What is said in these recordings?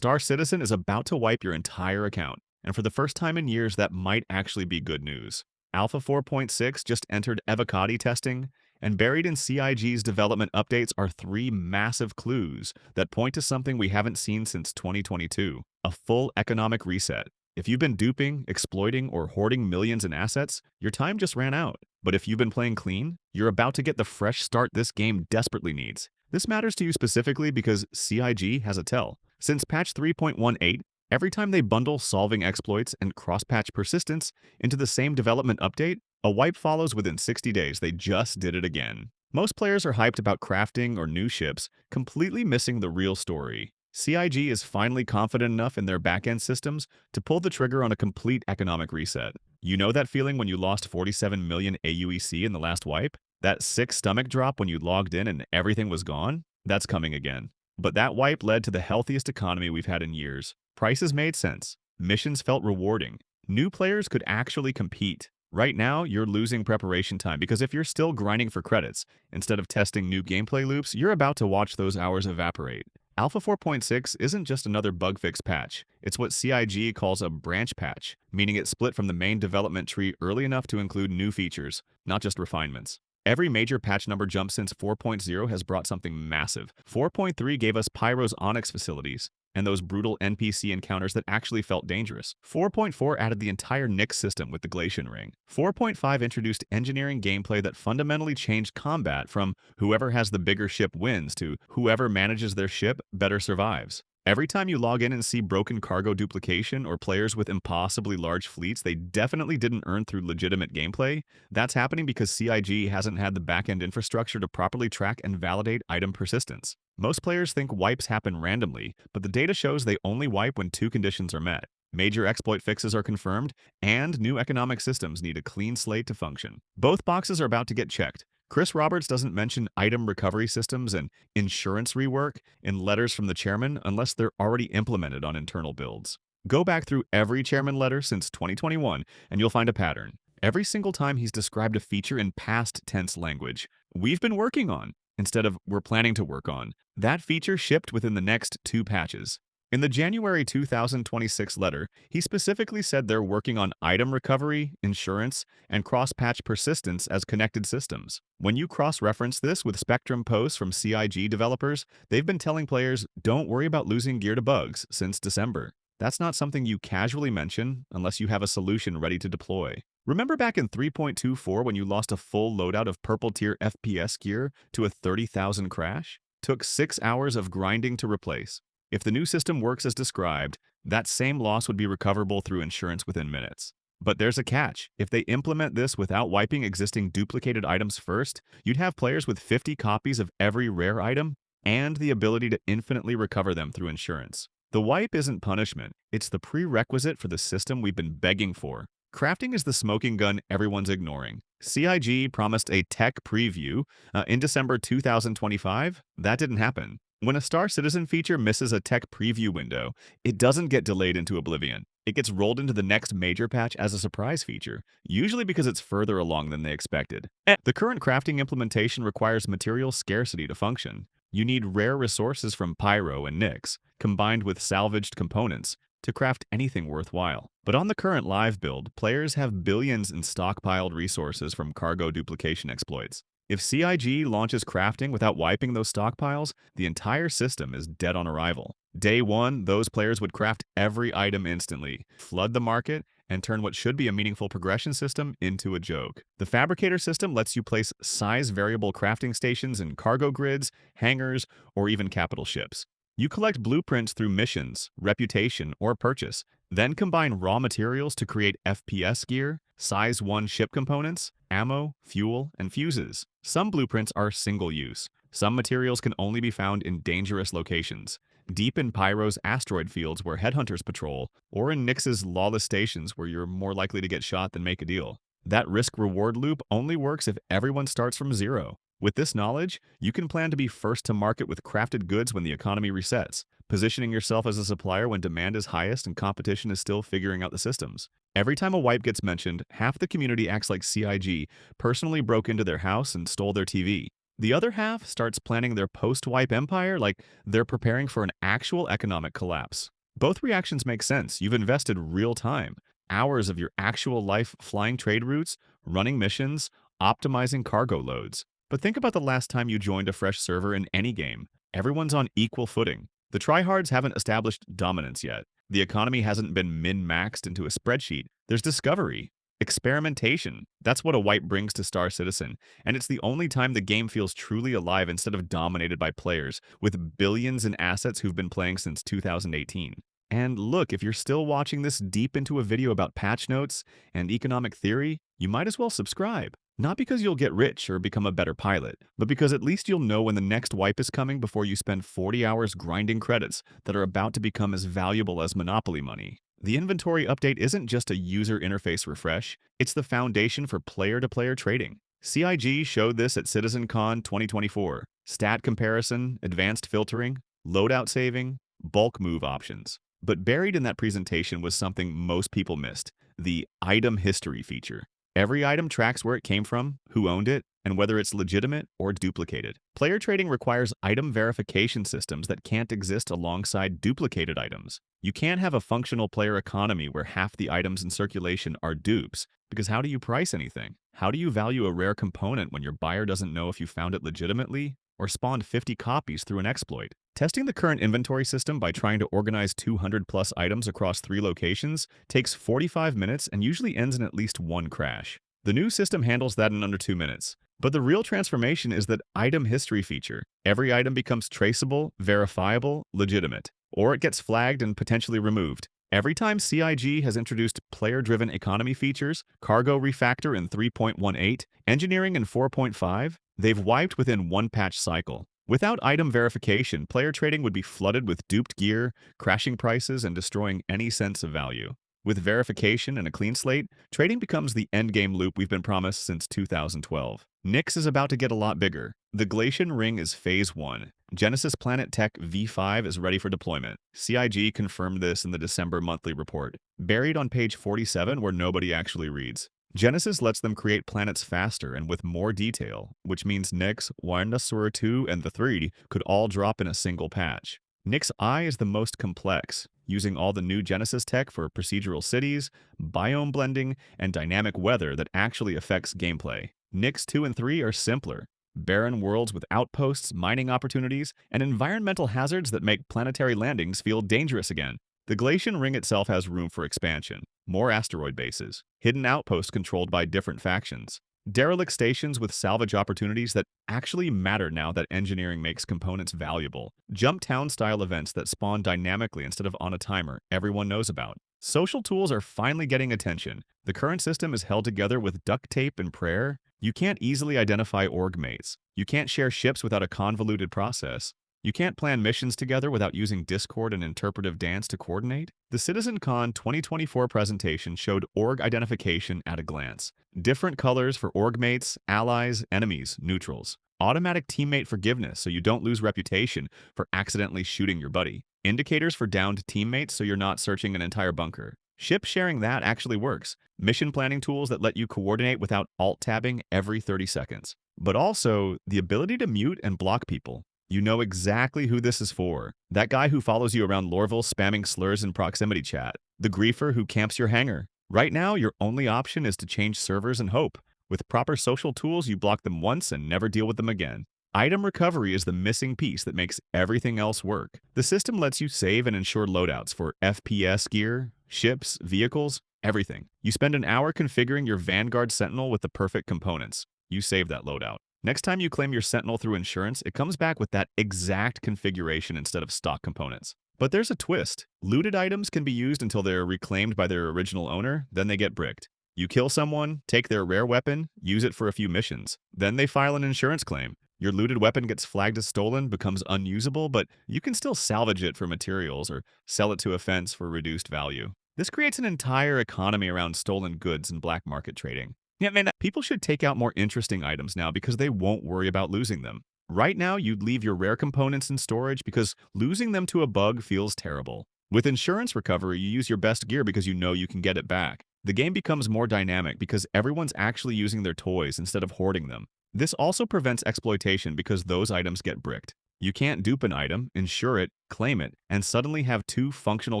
Star Citizen is about to wipe your entire account, and for the first time in years, that might actually be good news. Alpha 4.6 just entered Evocati testing, and buried in CIG's development updates are three massive clues that point to something we haven't seen since 2022: a full economic reset. If you've been duping, exploiting, or hoarding millions in assets, your time just ran out. But if you've been playing clean, you're about to get the fresh start this game desperately needs. This matters to you specifically because CIG has a tell. Since patch 3.18, every time they bundle solving exploits and cross-patch persistence into the same development update, a wipe follows within 60 days. They just did it again. Most players are hyped about crafting or new ships, completely missing the real story. CIG is finally confident enough in their backend systems to pull the trigger on a complete economic reset. You know that feeling when you lost 47 million AUEC in the last wipe? That sick stomach drop when you logged in and everything was gone? That's coming again. But that wipe led to the healthiest economy we've had in years. Prices made sense. Missions felt rewarding. New players could actually compete. Right now, you're losing preparation time because if you're still grinding for credits instead of testing new gameplay loops, you're about to watch those hours evaporate. Alpha 4.6 isn't just another bug fix patch. It's what CIG calls a branch patch, meaning it split from the main development tree early enough to include new features, not just refinements. Every major patch number jump since 4.0 has brought something massive. 4.3 gave us Pyro's Onyx facilities, and those brutal NPC encounters that actually felt dangerous. 4.4 added the entire Nyx system with the Glacian Ring. 4.5 introduced engineering gameplay that fundamentally changed combat from whoever has the bigger ship wins to whoever manages their ship better survives. Every time you log in and see broken cargo duplication or players with impossibly large fleets they definitely didn't earn through legitimate gameplay, that's happening because CIG hasn't had the backend infrastructure to properly track and validate item persistence. Most players think wipes happen randomly, but the data shows they only wipe when two conditions are met. Major exploit fixes are confirmed, and new economic systems need a clean slate to function. Both boxes are about to get checked. Chris Roberts doesn't mention item recovery systems and insurance rework in letters from the chairman unless they're already implemented on internal builds. Go back through every chairman letter since 2021 and you'll find a pattern. Every single time he's described a feature in past tense language, "we've been working on," instead of "we're planning to work on." That feature shipped within the next two patches. In the January 2026 letter, he specifically said they're working on item recovery, insurance, and cross-patch persistence as connected systems. When you cross-reference this with Spectrum posts from CIG developers, they've been telling players, don't worry about losing gear to bugs since December. That's not something you casually mention unless you have a solution ready to deploy. Remember back in 3.24 when you lost a full loadout of purple tier FPS gear to a 30,000 crash? Took 6 hours of grinding to replace. If the new system works as described, that same loss would be recoverable through insurance within minutes. But there's a catch. If they implement this without wiping existing duplicated items first, you'd have players with 50 copies of every rare item and the ability to infinitely recover them through insurance. The wipe isn't punishment, it's the prerequisite for the system we've been begging for. Crafting is the smoking gun everyone's ignoring. CIG promised a tech preview in December 2025. That didn't happen. When a Star Citizen feature misses a tech preview window, it doesn't get delayed into oblivion. It gets rolled into the next major patch as a surprise feature, usually because it's further along than they expected. The current crafting implementation requires material scarcity to function. You need rare resources from Pyro and Nyx, combined with salvaged components, to craft anything worthwhile. But on the current live build, players have billions in stockpiled resources from cargo duplication exploits. If CIG launches crafting without wiping those stockpiles, the entire system is dead on arrival. Day one, those players would craft every item instantly, flood the market, and turn what should be a meaningful progression system into a joke. The Fabricator system lets you place size-variable crafting stations in cargo grids, hangars, or even capital ships. You collect blueprints through missions, reputation, or purchase, then combine raw materials to create FPS gear, size 1 ship components, ammo, fuel, and fuses. Some blueprints are single-use. Some materials can only be found in dangerous locations, deep in Pyro's asteroid fields where headhunters patrol, or in Nyx's lawless stations where you're more likely to get shot than make a deal. That risk-reward loop only works if everyone starts from zero. With this knowledge, you can plan to be first to market with crafted goods when the economy resets, positioning yourself as a supplier when demand is highest and competition is still figuring out the systems. Every time a wipe gets mentioned, half the community acts like CIG personally broke into their house and stole their TV. The other half starts planning their post-wipe empire like they're preparing for an actual economic collapse. Both reactions make sense. You've invested real time, hours of your actual life flying trade routes, running missions, optimizing cargo loads. But think about the last time you joined a fresh server in any game. Everyone's on equal footing. The tryhards haven't established dominance yet. The economy hasn't been min-maxed into a spreadsheet. There's discovery, experimentation. That's what a wipe brings to Star Citizen, and it's the only time the game feels truly alive instead of dominated by players, with billions in assets who've been playing since 2018. And look, if you're still watching this deep into a video about patch notes and economic theory, you might as well subscribe. Not because you'll get rich or become a better pilot, but because at least you'll know when the next wipe is coming before you spend 40 hours grinding credits that are about to become as valuable as Monopoly money. The inventory update isn't just a user interface refresh, it's the foundation for player-to-player trading. CIG showed this at CitizenCon 2024. Stat comparison, advanced filtering, loadout saving, bulk move options. But buried in that presentation was something most people missed, the item history feature. Every item tracks where it came from, who owned it, and whether it's legitimate or duplicated. Player trading requires item verification systems that can't exist alongside duplicated items. You can't have a functional player economy where half the items in circulation are dupes, because how do you price anything? How do you value a rare component when your buyer doesn't know if you found it legitimately or spawned 50 copies through an exploit? Testing the current inventory system by trying to organize 200 plus items across 3 locations takes 45 minutes and usually ends in at least one crash. The new system handles that in under 2 minutes. But the real transformation is that item history feature. Every item becomes traceable, verifiable, legitimate, or it gets flagged and potentially removed. Every time CIG has introduced player-driven economy features, cargo refactor in 3.18, engineering in 4.5, they've wiped within one patch cycle. Without item verification, player trading would be flooded with duped gear, crashing prices, and destroying any sense of value. With verification and a clean slate, trading becomes the endgame loop we've been promised since 2012. Nyx is about to get a lot bigger. The Glacian Ring is Phase 1. Genesis Planet Tech V5 is ready for deployment. CIG confirmed this in the December monthly report, buried on page 47 where nobody actually reads. Genesis lets them create planets faster and with more detail, which means Nyx, Wyrnasur 2, and the 3 could all drop in a single patch. Nyx I is the most complex, using all the new Genesis tech for procedural cities, biome blending, and dynamic weather that actually affects gameplay. Nyx 2 and 3 are simpler, barren worlds with outposts, mining opportunities, and environmental hazards that make planetary landings feel dangerous again. The Glacian Ring itself has room for expansion, more asteroid bases, hidden outposts controlled by different factions, derelict stations with salvage opportunities that actually matter now that engineering makes components valuable, jump town-style events that spawn dynamically instead of on a timer everyone knows about. Social tools are finally getting attention. The current system is held together with duct tape and prayer. You can't easily identify org mates. You can't share ships without a convoluted process. You can't plan missions together without using Discord and interpretive dance to coordinate. The CitizenCon 2024 presentation showed org identification at a glance. Different colors for org mates, allies, enemies, neutrals. Automatic teammate forgiveness so you don't lose reputation for accidentally shooting your buddy. Indicators for downed teammates so you're not searching an entire bunker. Ship sharing that actually works. Mission planning tools that let you coordinate without alt-tabbing every 30 seconds. But also, the ability to mute and block people. You know exactly who this is for. That guy who follows you around Lorville spamming slurs in proximity chat. The griefer who camps your hangar. Right now, your only option is to change servers and hope. With proper social tools, you block them once and never deal with them again. Item recovery is the missing piece that makes everything else work. The system lets you save and ensure loadouts for FPS gear, ships, vehicles, everything. You spend an hour configuring your Vanguard Sentinel with the perfect components. You save that loadout. Next time you claim your Sentinel through insurance, it comes back with that exact configuration instead of stock components. But there's a twist. Looted items can be used until they're reclaimed by their original owner, then they get bricked. You kill someone, take their rare weapon, use it for a few missions. Then they file an insurance claim. Your looted weapon gets flagged as stolen, becomes unusable, but you can still salvage it for materials or sell it to a fence for reduced value. This creates an entire economy around stolen goods and black market trading. Yeah, man, people should take out more interesting items now because they won't worry about losing them. Right now, you'd leave your rare components in storage because losing them to a bug feels terrible. With insurance recovery, you use your best gear because you know you can get it back. The game becomes more dynamic because everyone's actually using their toys instead of hoarding them. This also prevents exploitation because those items get bricked. You can't dupe an item, insure it, claim it, and suddenly have two functional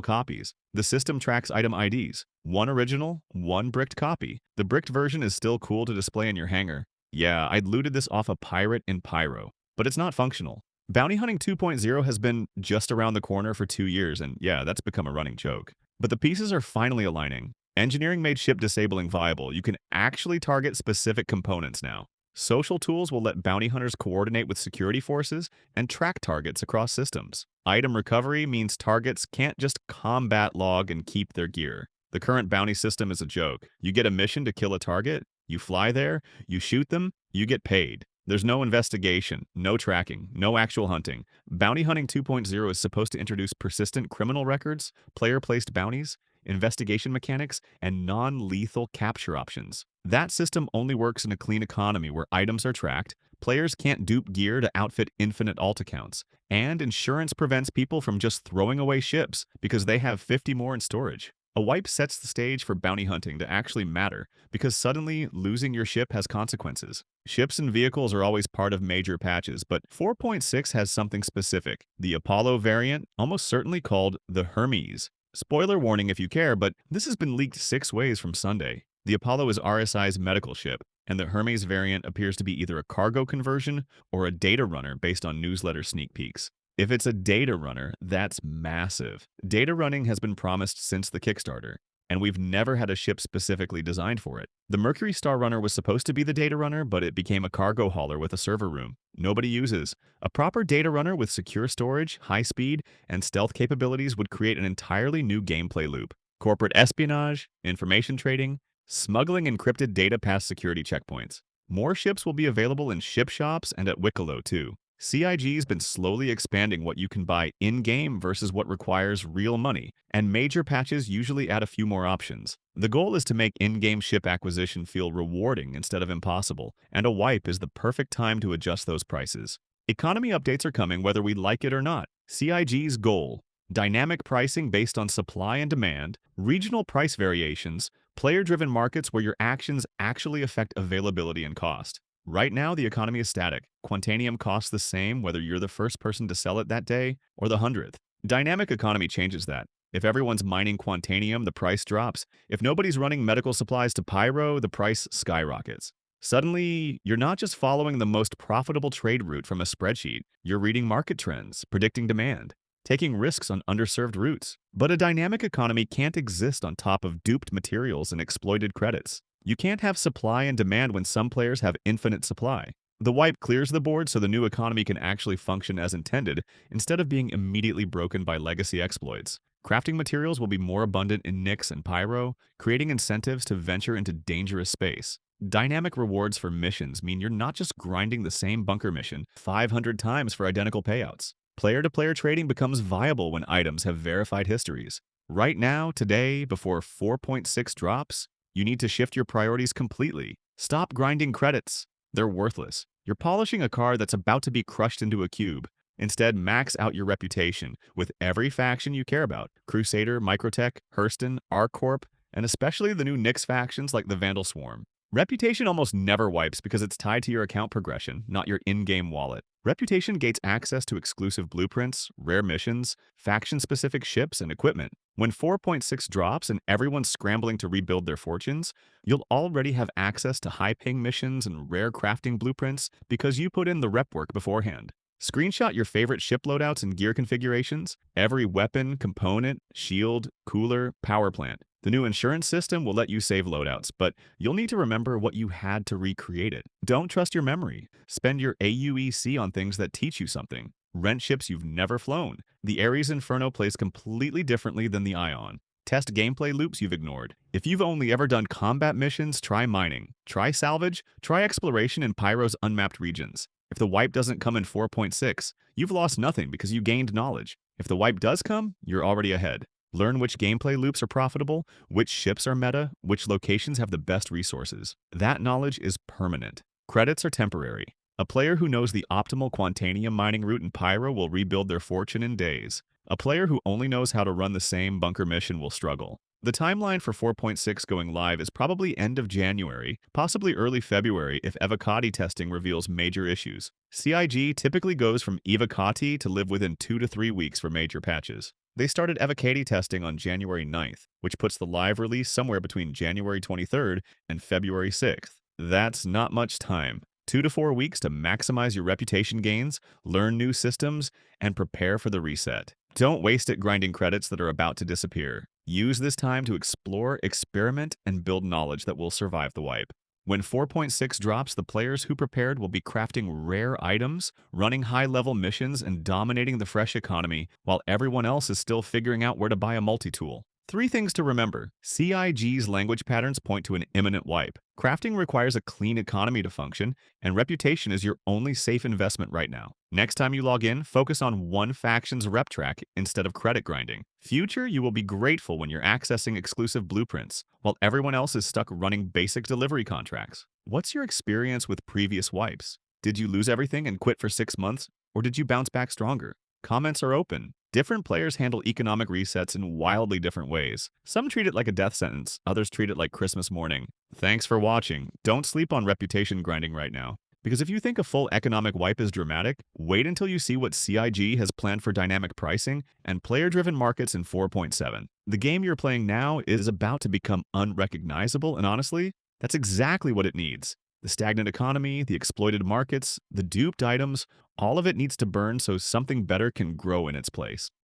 copies. The system tracks item IDs. One original, one bricked copy. The bricked version is still cool to display in your hangar. Yeah, I'd looted this off a pirate in Pyro, but it's not functional. Bounty Hunting 2.0 has been just around the corner for 2 years, and yeah, that's become a running joke. But the pieces are finally aligning. Engineering made ship disabling viable. You can actually target specific components now. Social tools will let bounty hunters coordinate with security forces and track targets across systems. Item recovery means targets can't just combat log and keep their gear. The current bounty system is a joke. You get a mission to kill a target, you fly there, you shoot them, you get paid. There's no investigation, no tracking, no actual hunting. Bounty Hunting 2.0 is supposed to introduce persistent criminal records, player-placed bounties, investigation mechanics, and non-lethal capture options. That system only works in a clean economy where items are tracked, players can't dupe gear to outfit infinite alt accounts, and insurance prevents people from just throwing away ships because they have 50 more in storage. A wipe sets the stage for bounty hunting to actually matter because suddenly losing your ship has consequences. Ships and vehicles are always part of major patches, but 4.6 has something specific, the Apollo variant, almost certainly called the Hermes. Spoiler warning if you care, but this has been leaked 6 ways from Sunday. The Apollo is RSI's medical ship, and the Hermes variant appears to be either a cargo conversion or a data runner based on newsletter sneak peeks. If it's a data runner, that's massive. Data running has been promised since the Kickstarter, and we've never had a ship specifically designed for it. The Mercury Star Runner was supposed to be the data runner, but it became a cargo hauler with a server room. Nobody uses. A proper data runner with secure storage, high speed, and stealth capabilities would create an entirely new gameplay loop. Corporate espionage, information trading, smuggling encrypted data past security checkpoints. More ships will be available in ship shops and at Wicklow too. CIG's been slowly expanding what you can buy in-game versus what requires real money, and major patches usually add a few more options. The goal is to make in-game ship acquisition feel rewarding instead of impossible, and a wipe is the perfect time to adjust those prices. Economy updates are coming whether we like it or not. CIG's goal: dynamic pricing based on supply and demand, regional price variations, player-driven markets where your actions actually affect availability and cost. Right now, the economy is static. Quantanium costs the same whether you're the first person to sell it that day or the 100th. Dynamic economy changes that. If everyone's mining Quantanium, the price drops. If nobody's running medical supplies to Pyro, the price skyrockets. Suddenly, you're not just following the most profitable trade route from a spreadsheet. You're reading market trends, predicting demand, taking risks on underserved routes. But a dynamic economy can't exist on top of duped materials and exploited credits. You can't have supply and demand when some players have infinite supply. The wipe clears the board so the new economy can actually function as intended instead of being immediately broken by legacy exploits. Crafting materials will be more abundant in Nyx and Pyro, creating incentives to venture into dangerous space. Dynamic rewards for missions mean you're not just grinding the same bunker mission 500 times for identical payouts. Player-to-player trading becomes viable when items have verified histories. Right now, today, before 4.6 drops, you need to shift your priorities completely. Stop grinding credits. They're worthless. You're polishing a car that's about to be crushed into a cube. Instead, max out your reputation with every faction you care about: Crusader, Microtech, Hurston, ArcCorp, and especially the new Nyx factions like the Vandal Swarm. Reputation almost never wipes because it's tied to your account progression, not your in-game wallet. Reputation gates access to exclusive blueprints, rare missions, faction-specific ships, and equipment. When 4.6 drops and everyone's scrambling to rebuild their fortunes, you'll already have access to high-paying missions and rare crafting blueprints because you put in the rep work beforehand. Screenshot your favorite ship loadouts and gear configurations, every weapon, component, shield, cooler, power plant. The new insurance system will let you save loadouts, but you'll need to remember what you had to recreate it. Don't trust your memory. Spend your AUEC on things that teach you something. Rent ships you've never flown. The Ares Inferno plays completely differently than the Ion. Test gameplay loops you've ignored. If you've only ever done combat missions, try mining. Try salvage. Try exploration in Pyro's unmapped regions. If the wipe doesn't come in 4.6, you've lost nothing because you gained knowledge. If the wipe does come, you're already ahead. Learn which gameplay loops are profitable, which ships are meta, which locations have the best resources. That knowledge is permanent. Credits are temporary. A player who knows the optimal Quantanium mining route in Pyro will rebuild their fortune in days. A player who only knows how to run the same bunker mission will struggle. The timeline for 4.6 going live is probably end of January, possibly early February if Evocati testing reveals major issues. CIG typically goes from Evocati to live within 2 to 3 weeks for major patches. They started Evocati testing on January 9th, which puts the live release somewhere between January 23rd and February 6th. That's not much time. 2 to 4 weeks to maximize your reputation gains, learn new systems, and prepare for the reset. Don't waste it grinding credits that are about to disappear. Use this time to explore, experiment, and build knowledge that will survive the wipe. When 4.6 drops, the players who prepared will be crafting rare items, running high-level missions, and dominating the fresh economy, while everyone else is still figuring out where to buy a multi-tool. Three things to remember. CIG's language patterns point to an imminent wipe. Crafting requires a clean economy to function, and reputation is your only safe investment right now. Next time you log in, focus on one faction's rep track instead of credit grinding. Future, you will be grateful when you're accessing exclusive blueprints, while everyone else is stuck running basic delivery contracts. What's your experience with previous wipes? Did you lose everything and quit for 6 months, or did you bounce back stronger? Comments are open. Different players handle economic resets in wildly different ways. Some treat it like a death sentence, others treat it like Christmas morning. Thanks for watching. Don't sleep on reputation grinding right now. Because if you think a full economic wipe is dramatic, wait until you see what CIG has planned for dynamic pricing and player-driven markets in 4.7. The game you're playing now is about to become unrecognizable, and honestly, that's exactly what it needs. The stagnant economy, the exploited markets, the duped items, all of it needs to burn so something better can grow in its place.